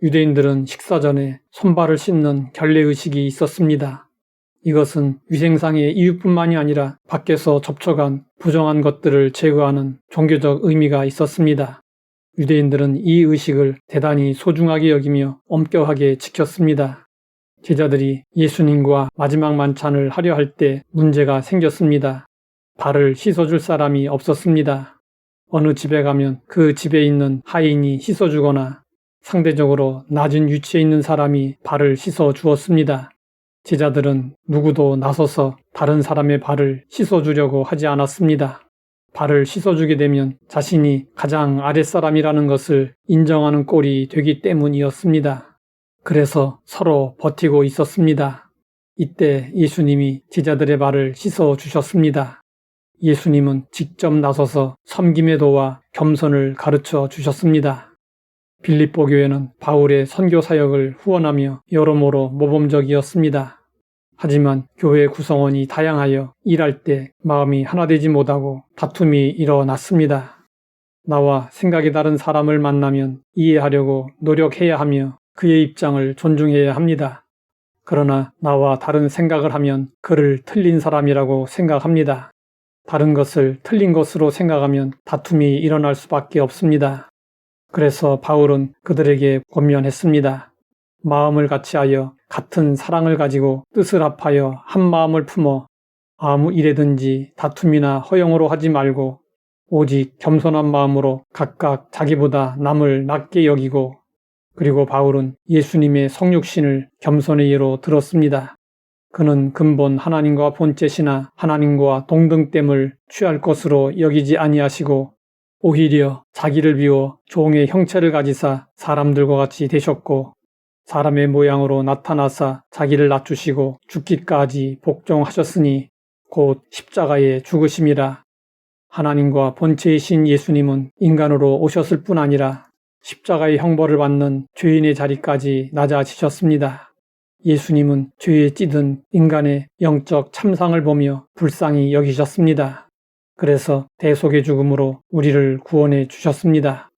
유대인들은 식사 전에 손발을 씻는 결례의식이 있었습니다. 이것은 위생상의 이유뿐만이 아니라 밖에서 접촉한 부정한 것들을 제거하는 종교적 의미가 있었습니다. 유대인들은 이 의식을 대단히 소중하게 여기며 엄격하게 지켰습니다. 제자들이 예수님과 마지막 만찬을 하려 할 때 문제가 생겼습니다. 발을 씻어줄 사람이 없었습니다. 어느 집에 가면 그 집에 있는 하인이 씻어주거나 상대적으로 낮은 위치에 있는 사람이 발을 씻어 주었습니다. 제자들은 누구도 나서서 다른 사람의 발을 씻어주려고 하지 않았습니다. 발을 씻어주게 되면 자신이 가장 아랫사람이라는 것을 인정하는 꼴이 되기 때문이었습니다. 그래서 서로 버티고 있었습니다. 이때 예수님이 제자들의 발을 씻어주셨습니다. 예수님은 직접 나서서 섬김의 도와 겸손을 가르쳐 주셨습니다. 빌립보 교회는 바울의 선교 사역을 후원하며 여러모로 모범적이었습니다. 하지만 교회 구성원이 다양하여 일할 때 마음이 하나 되지 못하고 다툼이 일어났습니다. 나와 생각이 다른 사람을 만나면 이해하려고 노력해야 하며 그의 입장을 존중해야 합니다. 그러나 나와 다른 생각을 하면 그를 틀린 사람이라고 생각합니다. 다른 것을 틀린 것으로 생각하면 다툼이 일어날 수밖에 없습니다. 그래서 바울은 그들에게 권면했습니다. 마음을 같이하여 같은 사랑을 가지고 뜻을 합하여 한 마음을 품어 아무 일에든지 다툼이나 허용으로 하지 말고 오직 겸손한 마음으로 각각 자기보다 남을 낮게 여기고, 그리고 바울은 예수님의 성육신을 겸손의 예로 들었습니다. 그는 근본 하나님과 본체시나 하나님과 동등됨을 취할 것으로 여기지 아니하시고 오히려 자기를 비워 종의 형체를 가지사 사람들과 같이 되셨고 사람의 모양으로 나타나사 자기를 낮추시고 죽기까지 복종하셨으니 곧 십자가에 죽으심이라. 하나님과 본체이신 예수님은 인간으로 오셨을 뿐 아니라 십자가의 형벌을 받는 죄인의 자리까지 낮아지셨습니다. 예수님은 죄에 찌든 인간의 영적 참상을 보며 불쌍히 여기셨습니다. 그래서 대속의 죽음으로 우리를 구원해 주셨습니다.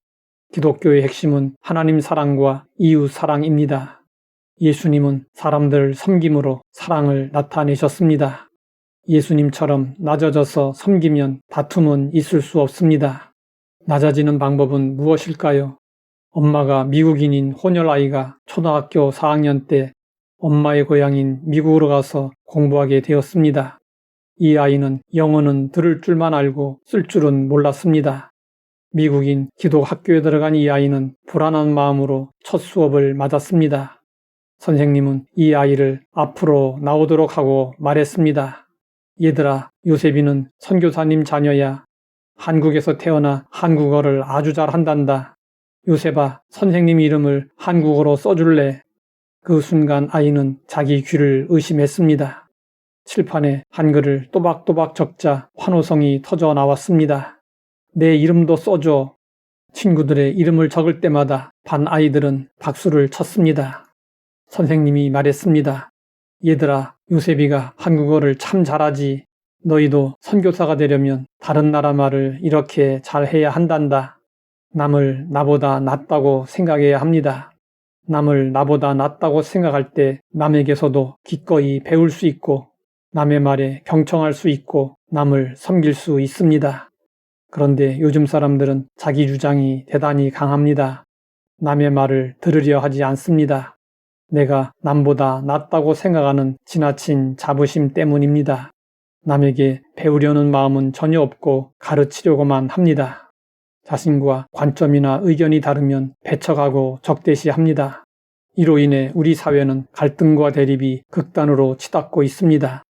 기독교의 핵심은 하나님 사랑과 이웃 사랑입니다. 예수님은 사람들 섬김으로 사랑을 나타내셨습니다. 예수님처럼 낮아져서 섬기면 다툼은 있을 수 없습니다. 낮아지는 방법은 무엇일까요? 엄마가 미국인인 혼혈아이가 초등학교 4학년 때 엄마의 고향인 미국으로 가서 공부하게 되었습니다. 이 아이는 영어는 들을 줄만 알고 쓸 줄은 몰랐습니다. 미국인 기독 학교에 들어간 이 아이는 불안한 마음으로 첫 수업을 맞았습니다. 선생님은 이 아이를 앞으로 나오도록 하고 말했습니다. 얘들아, 요셉이는 선교사님 자녀야. 한국에서 태어나 한국어를 아주 잘한단다. 요셉아, 선생님 이름을 한국어로 써줄래? 그 순간 아이는 자기 귀를 의심했습니다. 칠판에 한글을 또박또박 적자 환호성이 터져 나왔습니다. 내 이름도 써줘. 친구들의 이름을 적을 때마다 반 아이들은 박수를 쳤습니다. 선생님이 말했습니다. 얘들아, 요셉이가 한국어를 참 잘하지. 너희도 선교사가 되려면 다른 나라 말을 이렇게 잘해야 한단다. 남을 나보다 낫다고 생각해야 합니다. 남을 나보다 낫다고 생각할 때 남에게서도 기꺼이 배울 수 있고 남의 말에 경청할 수 있고 남을 섬길 수 있습니다. 그런데 요즘 사람들은 자기 주장이 대단히 강합니다. 남의 말을 들으려 하지 않습니다. 내가 남보다 낫다고 생각하는 지나친 자부심 때문입니다. 남에게 배우려는 마음은 전혀 없고 가르치려고만 합니다. 자신과 관점이나 의견이 다르면 배척하고 적대시합니다. 이로 인해 우리 사회는 갈등과 대립이 극단으로 치닫고 있습니다.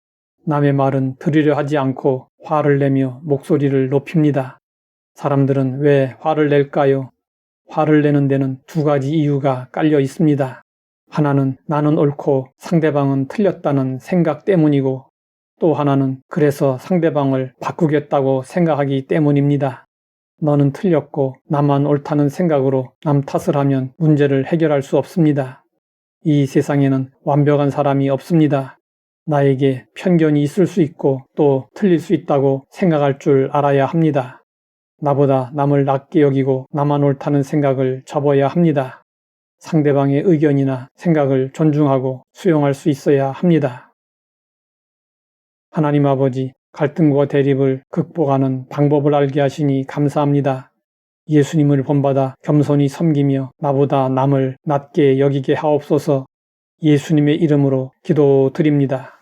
남의 말은 들으려 하지 않고 화를 내며 목소리를 높입니다. 사람들은 왜 화를 낼까요? 화를 내는 데는 두 가지 이유가 깔려 있습니다. 하나는 나는 옳고 상대방은 틀렸다는 생각 때문이고, 또 하나는 그래서 상대방을 바꾸겠다고 생각하기 때문입니다. 너는 틀렸고 나만 옳다는 생각으로 남 탓을 하면 문제를 해결할 수 없습니다. 이 세상에는 완벽한 사람이 없습니다. 나에게 편견이 있을 수 있고 또 틀릴 수 있다고 생각할 줄 알아야 합니다. 나보다 남을 낮게 여기고 나만 옳다는 생각을 접어야 합니다. 상대방의 의견이나 생각을 존중하고 수용할 수 있어야 합니다. 하나님 아버지, 갈등과 대립을 극복하는 방법을 알게 하시니 감사합니다. 예수님을 본받아 겸손히 섬기며 나보다 남을 낮게 여기게 하옵소서. 예수님의 이름으로 기도드립니다.